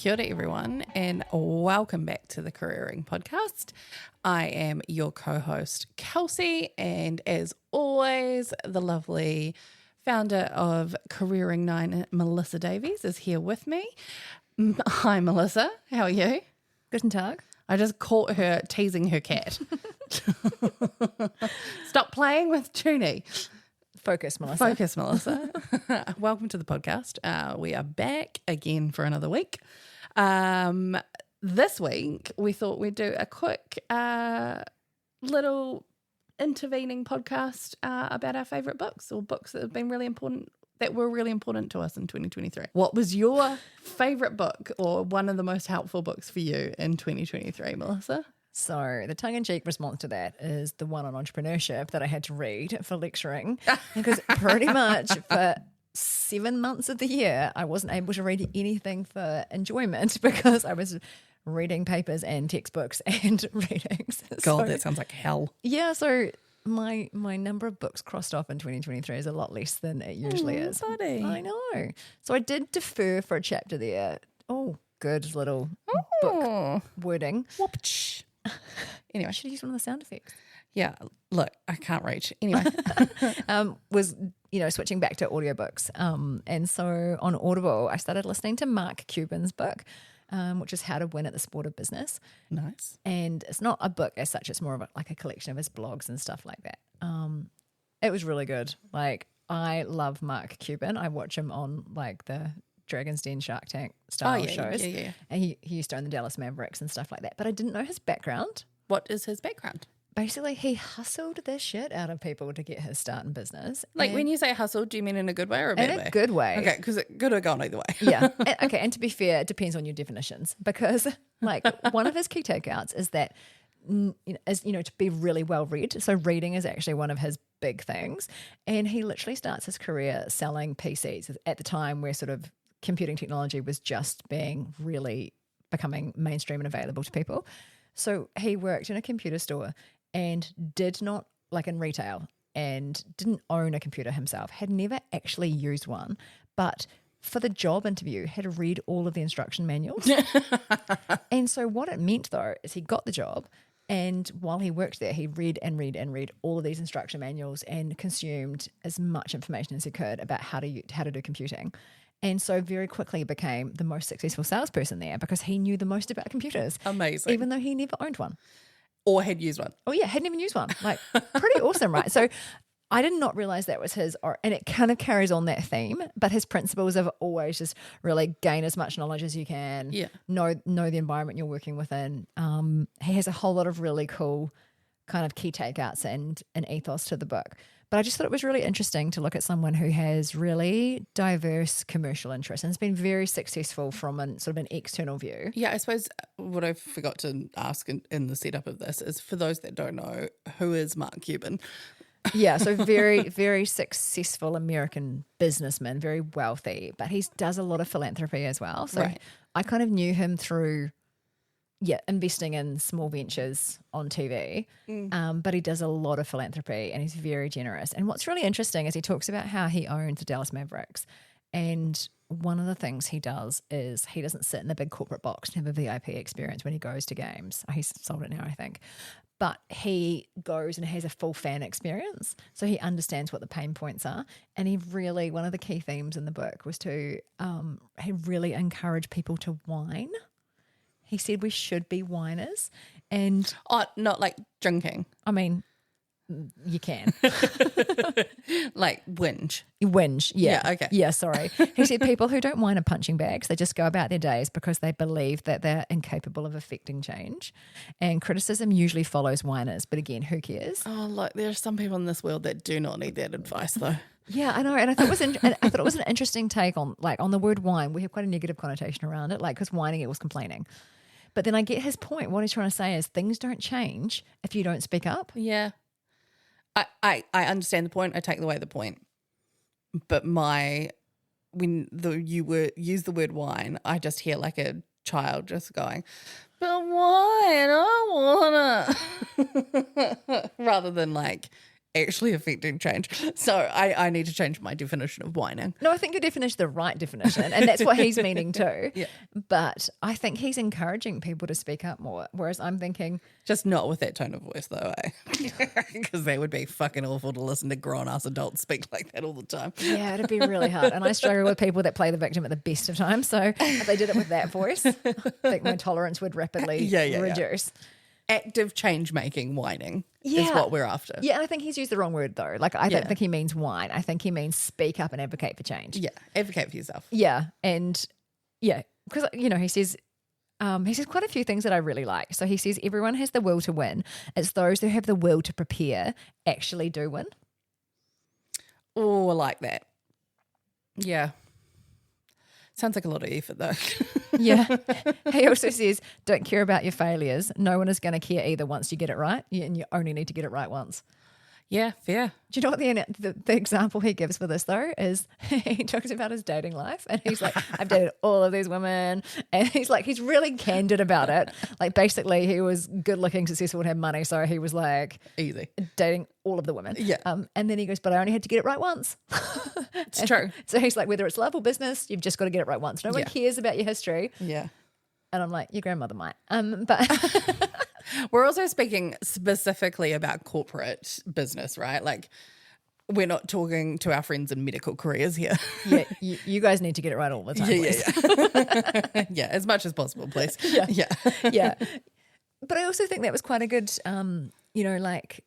Kia ora everyone, and welcome back to the Careering Podcast. I am your co-host, Kelsey, and as always, the lovely founder of Careering 9, Melissa Davies, is here with me. Hi, Melissa. How are you? Guten Tag. I just caught her teasing her cat. Stop playing with Toonie. Focus, Melissa. Focus, Melissa. Welcome to the podcast. We are back again for another week. This week, we thought we'd do a quick little intervening podcast about our favourite books or books that have been really important, that were really important to us in 2023. What was your favourite book or one of the most helpful books for you in 2023, Melissa? So the tongue-in-cheek response to that is the one on entrepreneurship that I had to read for lecturing, because pretty much for 7 months of the year, I wasn't able to read anything for enjoyment because I was reading papers and textbooks and readings. God, that sounds like hell. Yeah, so my number of books crossed off in 2023 is a lot less than it usually is. Buddy. I know. So I did defer for a chapter there. Oh, good little book wording. Whoopch. Anyway. I should use one of the sound effects. Yeah, look, I can't reach. Anyway. Was, switching back to audiobooks. And so on Audible, I started listening to Mark Cuban's book, which is How to Win at the Sport of Business. Nice. And it's not a book as such, it's more of like a collection of his blogs and stuff like that. It was really good. Like, I love Mark Cuban. I watch him on like the Dragon's Den, Shark Tank style shows. Yeah. And he used to own the Dallas Mavericks and stuff like that. But I didn't know his background. What is his background? Basically, he hustled the shit out of people to get his start in business. Like, when you say hustle, do you mean in a good way or a bad way? In a good way. Okay, because it could have gone either way. Yeah. And to be fair, it depends on your definitions, because like one of his key takeouts is that, to be really well read. So reading is actually one of his big things. And he literally starts his career selling PCs at the time where sort of computing technology was just becoming mainstream and available to people. So he worked in a computer store and did not, like in retail, and didn't own a computer himself, had never actually used one, but for the job interview had read all of the instruction manuals. And so what it meant though is he got the job, and while he worked there, he read all of these instruction manuals and consumed as much information as he could about how to do computing. And so very quickly became the most successful salesperson there because he knew the most about computers. Amazing. Even though he never owned one. Or had used one. Oh, yeah, hadn't even used one. Like, pretty awesome, right? So I did not realize that was his, and it kind of carries on that theme, but his principles of always just really gain as much knowledge as you can, know the environment you're working within. He has a whole lot of really cool kind of key takeouts and an ethos to the book. But I just thought it was really interesting to look at someone who has really diverse commercial interests and has been very successful from an external view. Yeah, I suppose what I forgot to ask in the setup of this is, for those that don't know, who is Mark Cuban? Yeah, so very, very successful American businessman, very wealthy, but he does a lot of philanthropy as well. So right. I kind of knew him through investing in small ventures on TV, but he does a lot of philanthropy and he's very generous. And what's really interesting is he talks about how he owns the Dallas Mavericks. And one of the things he does is he doesn't sit in the big corporate box and have a VIP experience when he goes to games. He's sold it now, I think. But he goes and has a full fan experience. So he understands what the pain points are. And he really, one of the key themes in the book was he really encouraged people to whine. He said we should be whiners. And not like drinking. I mean, you can. Like whinge. Whinge, yeah. Yeah, okay. Yeah, sorry. He said people who don't whine are punching bags. They just go about their days because they believe that they're incapable of affecting change. And criticism usually follows whiners. But again, who cares? Oh, look, there are some people in this world that do not need that advice though. Yeah, I know, and I thought it was an interesting take on the word whine. We have quite a negative connotation around it, like because whining equals complaining. But then I get his point. What he's trying to say is things don't change if you don't speak up. Yeah, I understand the point. I take away the point. But when you use the word whine, I just hear like a child just going, "But why? I don't wanna," rather than like actually affecting change. So I need to change my definition of whining. No, I think your definition is the right definition, and that's what he's meaning too. Yeah. But I think he's encouraging people to speak up more, whereas I'm thinking, Just not with that tone of voice, though, eh? Because that would be fucking awful to listen to grown-ass adults speak like that all the time. yeah, it'd be really hard. And I struggle with people that play the victim at the best of times. So if they did it with that voice, I think my tolerance would rapidly reduce. Active change-making whining is Yeah. what we're after. Yeah, and I think he's used the wrong word though. Like I don't think he means whine. I think he means speak up and advocate for change. Yeah, advocate for yourself. Yeah, and yeah, because he says quite a few things that I really like. So he says everyone has the will to win. It's those who have the will to prepare actually do win. Oh, I like that. Yeah. Sounds like a lot of effort, though. Yeah. He also says, don't care about your failures. No one is going to care either once you get it right, and you only need to get it right once. Yeah, fair. Do you know what the example he gives for this though is he talks about his dating life and he's like, I've dated all of these women, and he's really candid about it. Like basically he was good looking, successful, and had money, so he was like Easy. dating all of the women. Yeah. And then he goes, but I only had to get it right once. It's true. So he's like, whether it's love or business, you've just got to get it right once. No one cares about your history. Yeah. And I'm like, your grandmother might. But We're also speaking specifically about corporate business, right? Like, we're not talking to our friends in medical careers here. yeah, you guys need to get it right all the time. Yeah. Yeah, as much as possible, please. Yeah. Yeah. But I also think that was quite a good, like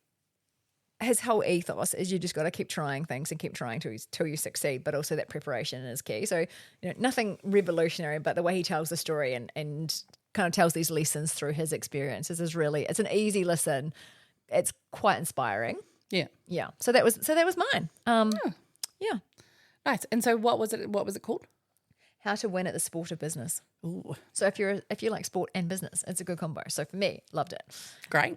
his whole ethos is you just got to keep trying things and keep trying till you succeed, but also that preparation is key. So, nothing revolutionary, but the way he tells the story and kind of tells these lessons through his experiences is really, it's an easy listen. It's quite inspiring. Yeah. Yeah. So that was mine. Yeah. Nice. And so what was it called? How to Win at the Sport of Business. Ooh. So if you like sport and business, it's a good combo. So for me, loved it. Great.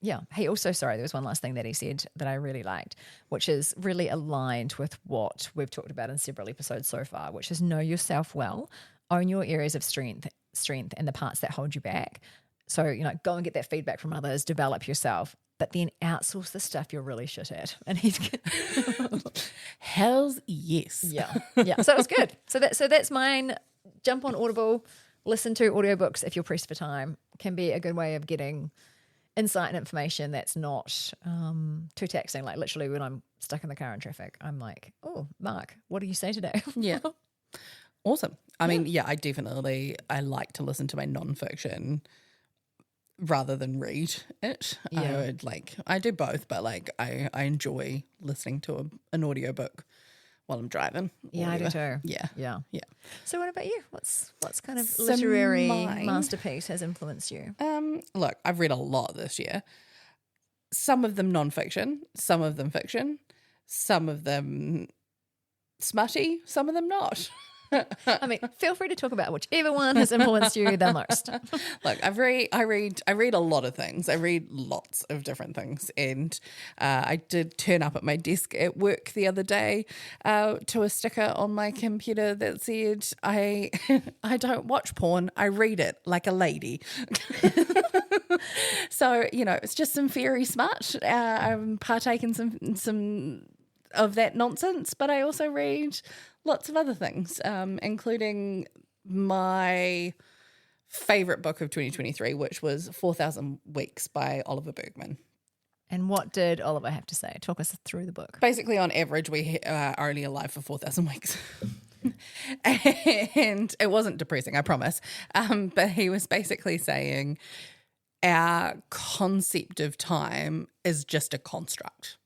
Yeah. He also, there was one last thing that he said that I really liked, which is really aligned with what we've talked about in several episodes so far, which is know yourself well, own your areas of strength and the parts that hold you back. So, go and get that feedback from others, develop yourself, but then outsource the stuff you're really shit at. And he's Hells yes. Yeah. Yeah. So it was good. So that's mine. Jump on Audible, listen to audiobooks if you're pressed for time. Can be a good way of getting insight and information that's not too taxing. Like literally when I'm stuck in the car in traffic, I'm like, oh, Mark, what do you say today? Yeah. Awesome. I mean, I like to listen to my nonfiction rather than read it. Yeah. I do both, but I enjoy listening to an audiobook while I'm driving. Yeah, I do too. Yeah. Yeah. Yeah. So what about you? What's kind of So literary mine- masterpiece has influenced you? Look, I've read a lot this year. Some of them nonfiction, some of them fiction, some of them smutty, some of them not. I mean, feel free to talk about whichever one has influenced you the most. Look, I read a lot of things. I read lots of different things, and I did turn up at my desk at work the other day to a sticker on my computer that said, "I don't watch porn. I read it like a lady." So it's just some fairy smut. I'm partaking some of that nonsense, but I also read lots of other things, including my favourite book of 2023, which was 4,000 Weeks by Oliver Bergman. And what did Oliver have to say? Talk us through the book. Basically, on average, we are only alive for 4,000 weeks. And it wasn't depressing, I promise. But he was basically saying our concept of time is just a construct.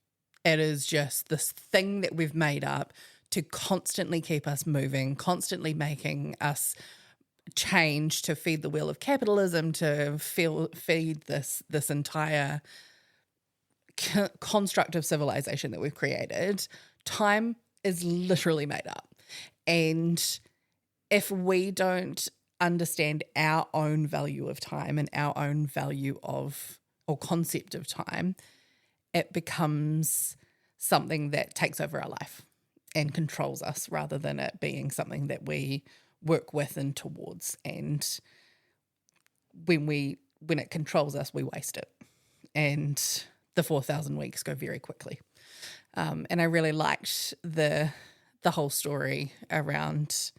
It is just this thing that we've made up to constantly keep us moving, constantly making us change to feed the wheel of capitalism, to feed this entire construct of civilization that we've created. Time is literally made up. And if we don't understand our own value of time and our own value of or concept of time, it becomes something that takes over our life and controls us rather than it being something that we work with and towards. And when it controls us, we waste it. And the 4,000 weeks go very quickly. And I really liked the whole story around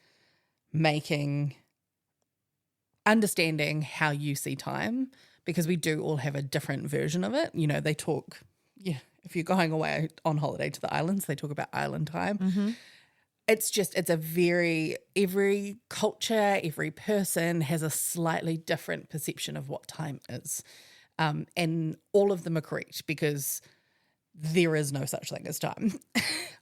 understanding how you see time, because we do all have a different version of it. You know, they talk, if you're going away on holiday to the islands, they talk about island time. Mm-hmm. Every culture, every person has a slightly different perception of what time is. And all of them are correct, because there is no such thing as time.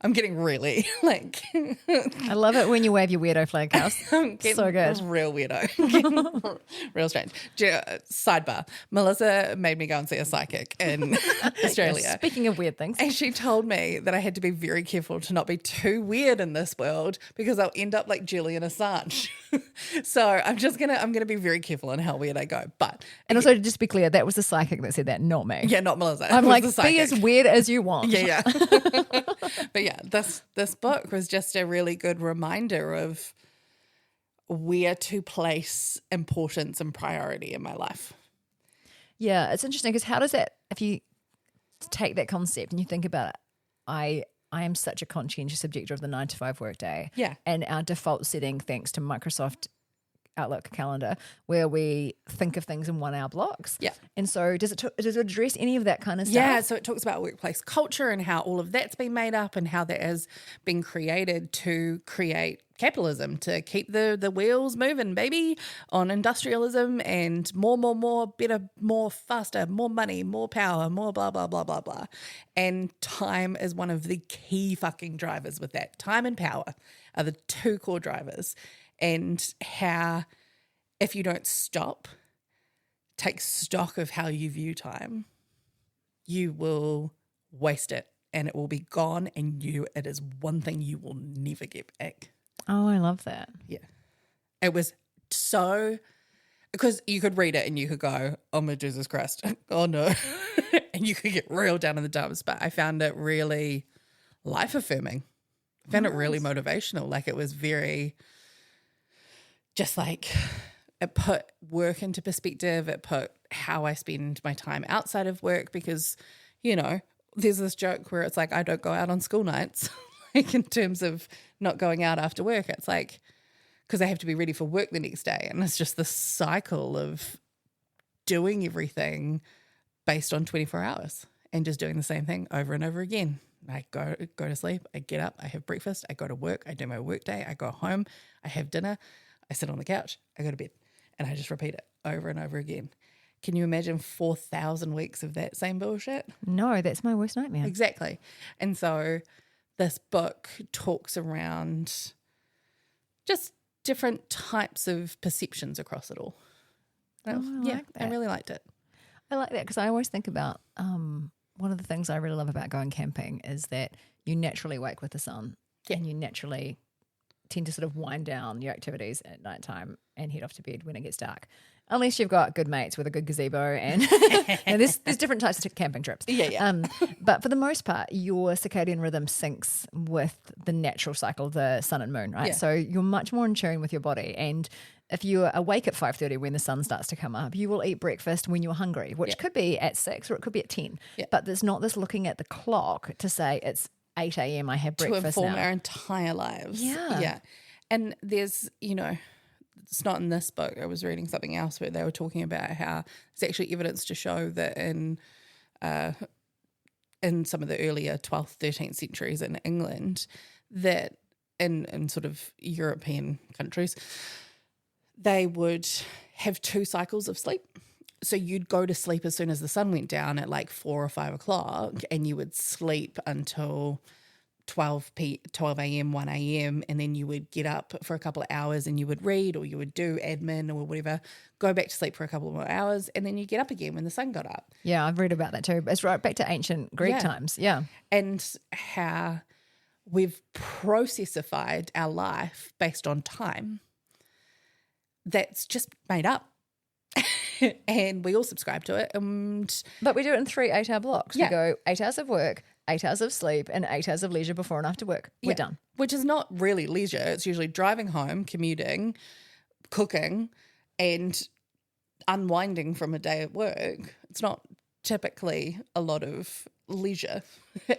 I'm getting really I love it when you wave your weirdo flag, house. So good. Real weirdo. Real strange. Sidebar. Melissa made me go and see a psychic in Australia. Yeah, speaking of weird things. And she told me that I had to be very careful to not be too weird in this world, because I'll end up like Julian Assange. So I'm going to be very careful on how weird I go. And also, to just be clear, that was the psychic that said that, not me. Yeah, not Melissa. I'm like, be as weird as you want. Yeah. But yeah, this book was just a really good reminder of where to place importance and priority in my life. Yeah, it's interesting, because how does that, if you take that concept and you think about it, I am such a conscientious objector of the 9-to-5 workday. Yeah. And our default setting, thanks to Microsoft Outlook calendar, where we think of things in 1 hour blocks. Yeah. And so does it address any of that kind of stuff? Yeah, so it talks about workplace culture and how all of that's been made up and how that has been created to create capitalism, to keep the wheels moving, baby, on industrialism and more, better, more, faster, more money, more power, more blah, blah, blah, blah, blah. And time is one of the key fucking drivers with that. Time and power are the two core drivers. And how, if you don't stop, take stock of how you view time, you will waste it and it will be gone, and it is one thing you will never get back. Oh, I love that. Yeah. It was so, because you could read it and you could go, oh my Jesus Christ, oh no. And you could get real down in the dumps, but I found it really life affirming. I found it really motivational. Like, it was very... just like, it put work into perspective. It put how I spend my time outside of work, because, you know, there's this joke where it's like, I don't go out on school nights, like in terms of not going out after work. It's like, because I have to be ready for work the next day. And it's just this cycle of doing everything based on 24 hours and just doing the same thing over and over again. I go to sleep, I get up, I have breakfast, I go to work, I do my work day, I go home, I have dinner, I sit on the couch, I go to bed, and I just repeat it over and over again. Can you imagine 4,000 weeks of that same bullshit? No, that's my worst nightmare. Exactly. And so this book talks around just different types of perceptions across it all. I really liked it. I like that, because I always think about one of the things I really love about going camping is that you naturally wake with the sun, and you naturally tend to sort of wind down your activities at nighttime and head off to bed when it gets dark, unless you've got good mates with a good gazebo and there's different types of camping trips. But for the most part, your circadian rhythm syncs with the natural cycle of the sun and moon, right? So you're much more in tune with your body, and if you're awake at 5:30 when the sun starts to come up, you will eat breakfast when you're hungry, which could be at 6 or it could be at 10. But there's not this looking at the clock to say it's 8 a.m. I have breakfast to inform now. our entire lives. Yeah. And there's, you know, it's not in this book. I was reading something else where they were talking about how there's actually evidence to show that in some of the earlier 12th, 13th centuries in England, that in sort of European countries, they would have 2 cycles of sleep. So you'd go to sleep as soon as the sun went down at like 4 or 5 o'clock, and you would sleep until 12 a.m., 1 a.m., and then you would get up for a couple of hours and you would read or you would do admin or whatever, go back to sleep for a couple more hours, and then you get up again when the sun got up. Yeah, I've read about that too. It's right back to ancient Greek times. Yeah. And how we've processified our life based on time that's just made up. And we all subscribe to it. But we do it in 3 8-hour blocks. Yeah. We go 8 hours of work, 8 hours of sleep, and 8 hours of leisure before and after work. We're done. Which is not really leisure. It's usually driving home, commuting, cooking, and unwinding from a day at work. It's not typically a lot of leisure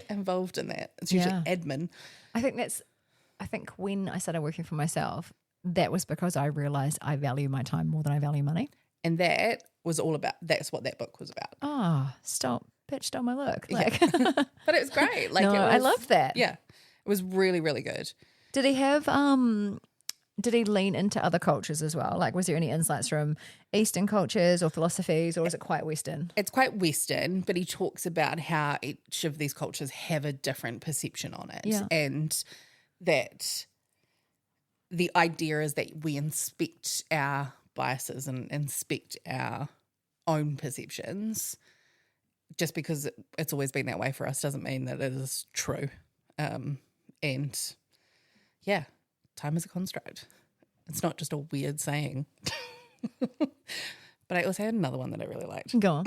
involved in that. It's usually admin. I think when I started working for myself, that was because I realized I value my time more than I value money. And that's what that book was about. Oh, stop. Bitch stole my look. Like, But it was great. Like, I love that. Yeah. It was really, really good. Did he have, did he lean into other cultures as well? Like, was there any insights from Eastern cultures or philosophies, or is it quite Western? It's quite Western, but he talks about how each of these cultures have a different perception on it. Yeah. And that the idea is that we inspect our biases and inspect our own perceptions. Just because it's always been that way for us doesn't mean that it is true. And yeah, time is a construct. It's not just a weird saying. But I also had another one that I really liked. Go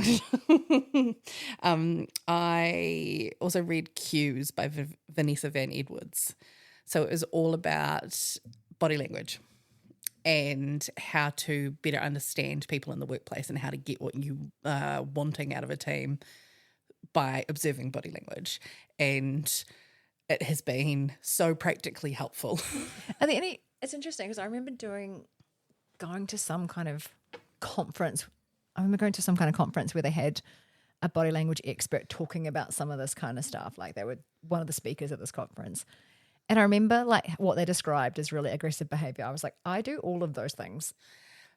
on. I also read Cues by Vanessa Van Edwards. So it was all about body language and how to better understand people in the workplace and how to get what you are wanting out of a team by observing body language. And it has been so practically helpful. It's interesting because I remember going to some kind of conference. I remember going to some kind of conference where they had a body language expert talking about some of this kind of stuff. Like, they were one of the speakers at this conference. And I remember like what they described as really aggressive behavior. I was like, I do all of those things.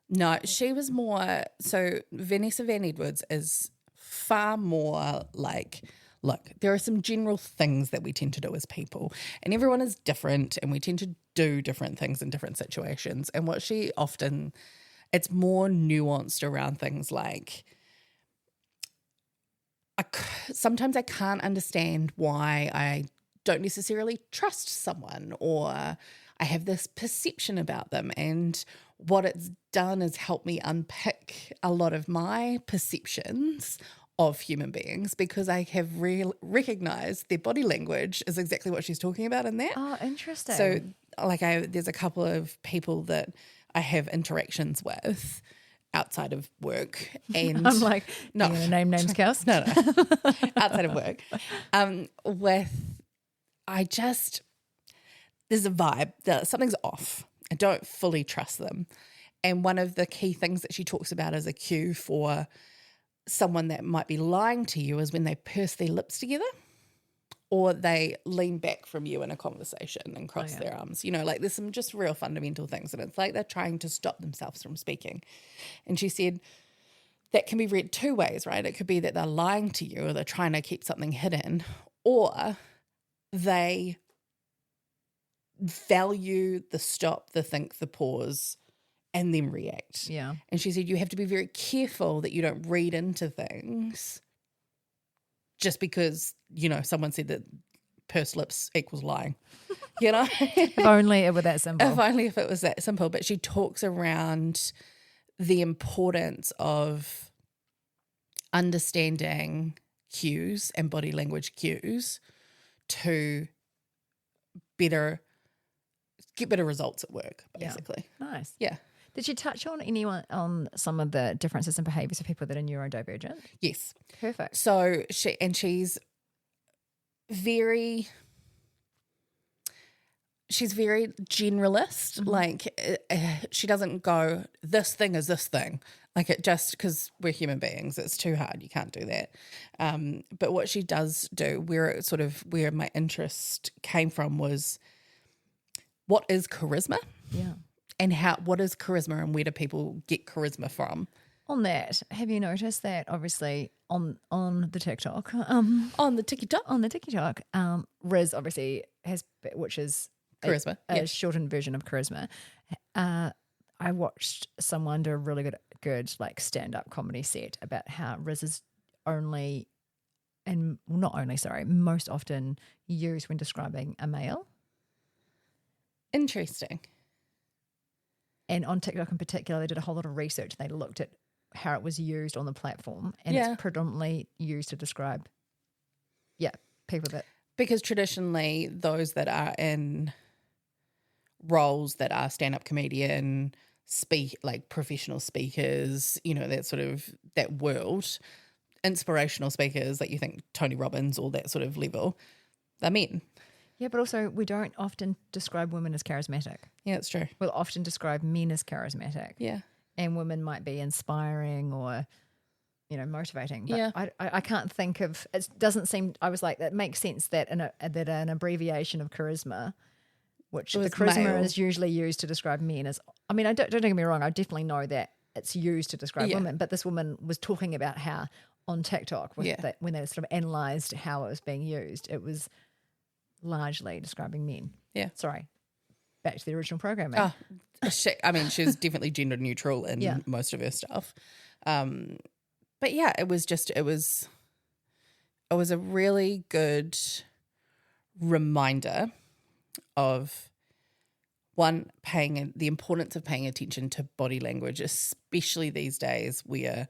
No, she was more, so Vanessa Van Edwards is far more like, look, there are some general things that we tend to do as people, and everyone is different, and we tend to do different things in different situations. And what she often, it's more nuanced around things like, sometimes I can't understand why I don't necessarily trust someone, or I have this perception about them, and what it's done is help me unpick a lot of my perceptions of human beings, because I have recognized their body language is exactly what she's talking about in that. Oh, interesting. So like there's a couple of people that I have interactions with outside of work, and I'm like, no, you gonna name names, Kels? No, outside of work, there's a vibe that something's off. I don't fully trust them. And one of the key things that she talks about as a cue for someone that might be lying to you is when they purse their lips together, or they lean back from you in a conversation and cross their arms. You know, like there's some just real fundamental things, and it's like they're trying to stop themselves from speaking. And she said that can be read two ways, right? It could be that they're lying to you, or they're trying to keep something hidden, or they value the stop, the think, the pause, and then react. Yeah. And she said you have to be very careful that you don't read into things just because, you know, someone said that pursed lips equals lying, you know? If only it were that simple. If only if it was that simple. But she talks around the importance of understanding cues and body language cues to get better results at work, basically. Yeah. Nice. Yeah. Did you touch on some of the differences in behaviours of people that are neurodivergent? Yes. Perfect. So she's very generalist. Mm-hmm. Like she doesn't go, this thing is this thing. Like it just, because we're human beings, it's too hard. You can't do that. But what she does do, where my interest came from was, what is charisma? Yeah. And what is charisma, and where do people get charisma from? On that, have you noticed that obviously on the TikTok, on the TikTok, Riz obviously has, which is charisma, a shortened version of charisma. I watched someone do a really good like stand-up comedy set about how Riz is most often used when describing a male. Interesting. And on TikTok in particular, they did a whole lot of research. They looked at how it was used on the platform, and it's predominantly used to describe, people that... Because traditionally, those that are in roles that are stand-up comedian, like professional speakers, you know, that world, inspirational speakers that you think Tony Robbins or that sort of level, they're men. Yeah, but also we don't often describe women as charismatic. Yeah, it's true. We'll often describe men as charismatic. Yeah. And women might be inspiring or, motivating. But Yeah. I can't think of, it doesn't seem, I was like, that makes sense that an abbreviation of charisma, which the charisma male. is usually used to describe men as, don't get me wrong, I definitely know that it's used to describe women, but this woman was talking about how on TikTok, when they sort of analysed how it was being used, it was largely describing men. Yeah. Sorry. Back to the original programming. Oh, she's definitely gender neutral in most of her stuff. But yeah, it was a really good reminder of the importance of paying attention to body language, especially these days where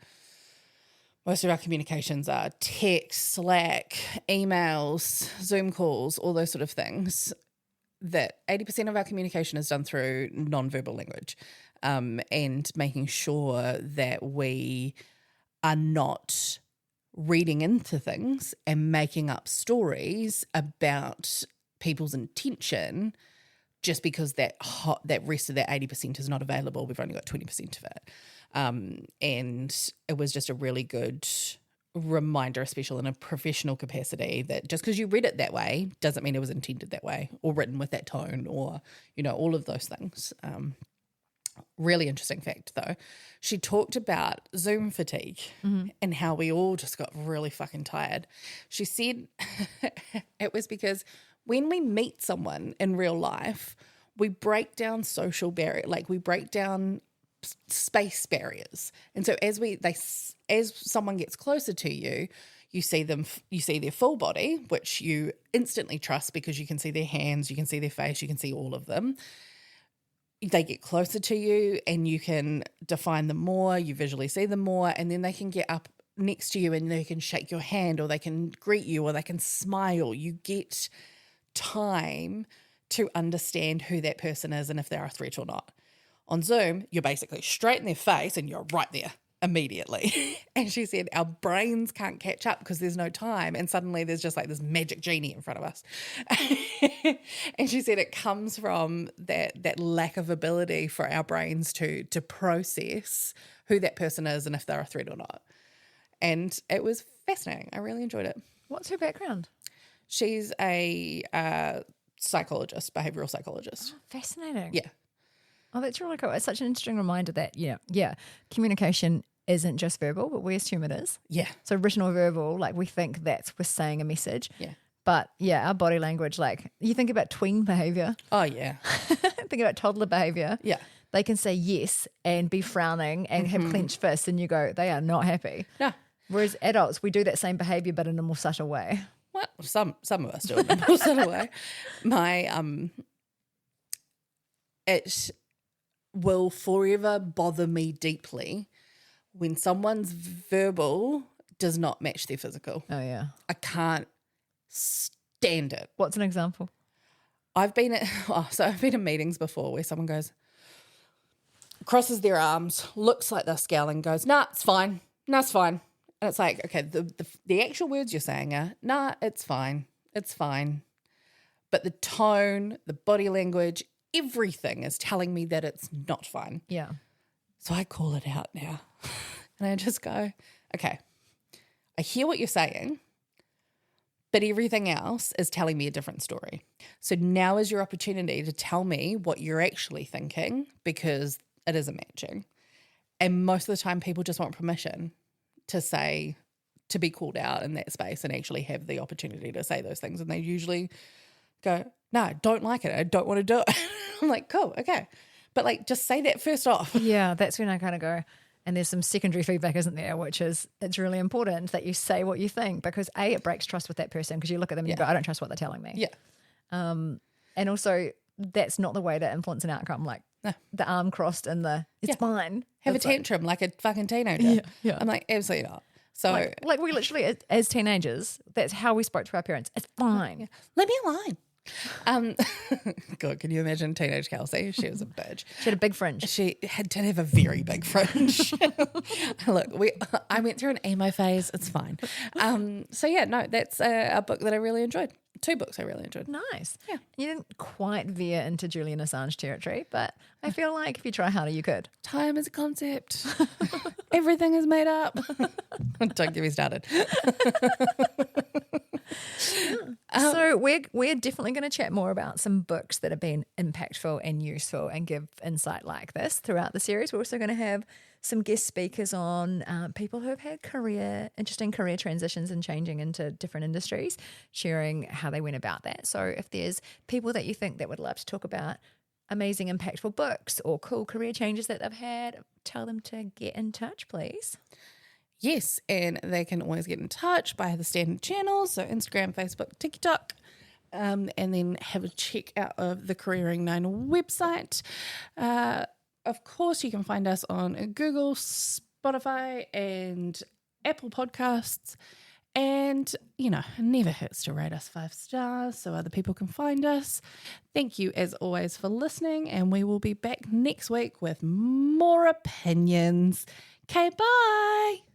most of our communications are text, Slack, emails, Zoom calls, all those sort of things, that 80% of our communication is done through nonverbal language, and making sure that we are not reading into things and making up stories about people's intention just because that rest of that 80% is not available. We've only got 20% of it. And it was just a really good reminder, especially in a professional capacity, that just because you read it that way doesn't mean it was intended that way or written with that tone or, all of those things. Really interesting fact, though. She talked about Zoom fatigue and how we all just got really fucking tired. She said it was because when we meet someone in real life, we break down social barrier, we break down space barriers. And so as someone gets closer to you, you see their full body, which you instantly trust because you can see their hands, you can see their face, you can see all of them. They get closer to you and you can define them more, you visually see them more, and then they can get up next to you and they can shake your hand or they can greet you or they can smile. You get time to understand who that person is and if they're a threat or not. On Zoom, you're basically straight in their face and you're right there immediately. And she said our brains can't catch up because there's no time, and suddenly there's just this magic genie in front of us. And she said it comes from that lack of ability for our brains to process who that person is and if they're a threat or not. And it was fascinating. I really enjoyed it. What's her background? She's a psychologist, behavioral psychologist. Oh, fascinating. Yeah. Oh, that's really cool. It's such an interesting reminder that, communication isn't just verbal, but we assume it is. Yeah. So written or verbal, we think we're saying a message. Yeah. But our body language, you think about tween behavior. Oh, yeah. Think about toddler behavior. Yeah. They can say yes and be frowning and have clenched fists, and you go, they are not happy. No. Whereas adults, we do that same behavior, but in a more subtle way. Well, some of us do it in a more subtle way. It will forever bother me deeply when someone's verbal does not match their physical. Oh, yeah. I can't stand it. What's an example? I've been in meetings before where someone crosses their arms, looks like they're scowling, goes, nah, it's fine. Nah, it's fine. And it's like, okay, the actual words you're saying are, nah, it's fine. It's fine. But the tone, the body language, everything is telling me that it's not fine. Yeah. So I call it out now. And I just go, okay, I hear what you're saying, but everything else is telling me a different story. So now is your opportunity to tell me what you're actually thinking, because it isn't matching. And most of the time people just want permission to be called out in that space and actually have the opportunity to say those things. And they usually go, no, I don't like it. I don't want to do it. I'm like, cool, okay. But just say that first off. Yeah, that's when I kind of go, and there's some secondary feedback, isn't there, which is it's really important that you say what you think, because A, it breaks trust with that person, because you look at them and you go, I don't trust what they're telling me. Yeah. And also that's not the way to influence an outcome, No. the arm crossed and it's fine. Have a tantrum like a fucking teenager. Yeah. I'm like, absolutely not. So like we literally, as teenagers, that's how we spoke to our parents. It's fine. Let me alone. God, can you imagine teenage Kelsey? She was a bitch. She had a big fringe. She did have a very big fringe. Look, I went through an emo phase. It's fine. So yeah, no, that's a book that I really enjoyed. 2 books I really enjoyed. Nice. Yeah. You didn't quite veer into Julian Assange territory, but I feel like if you try harder, you could. Time is a concept. Everything is made up. Don't get me started. So we're definitely going to chat more about some books that have been impactful and useful and give insight like this throughout the series. We're also going to have some guest speakers on people who have had interesting career transitions and changing into different industries, sharing how they went about that. So if there's people that you think that would love to talk about amazing, impactful books or cool career changes that they've had, tell them to get in touch, please. Yes, and they can always get in touch by the standard channels, so Instagram, Facebook, TikTok, and then have a check out of the Careering 9 website. Of course, you can find us on Google, Spotify, and Apple Podcasts. And, you know, it never hurts to rate us 5 stars so other people can find us. Thank you, as always, for listening, and we will be back next week with more opinions. Okay, bye.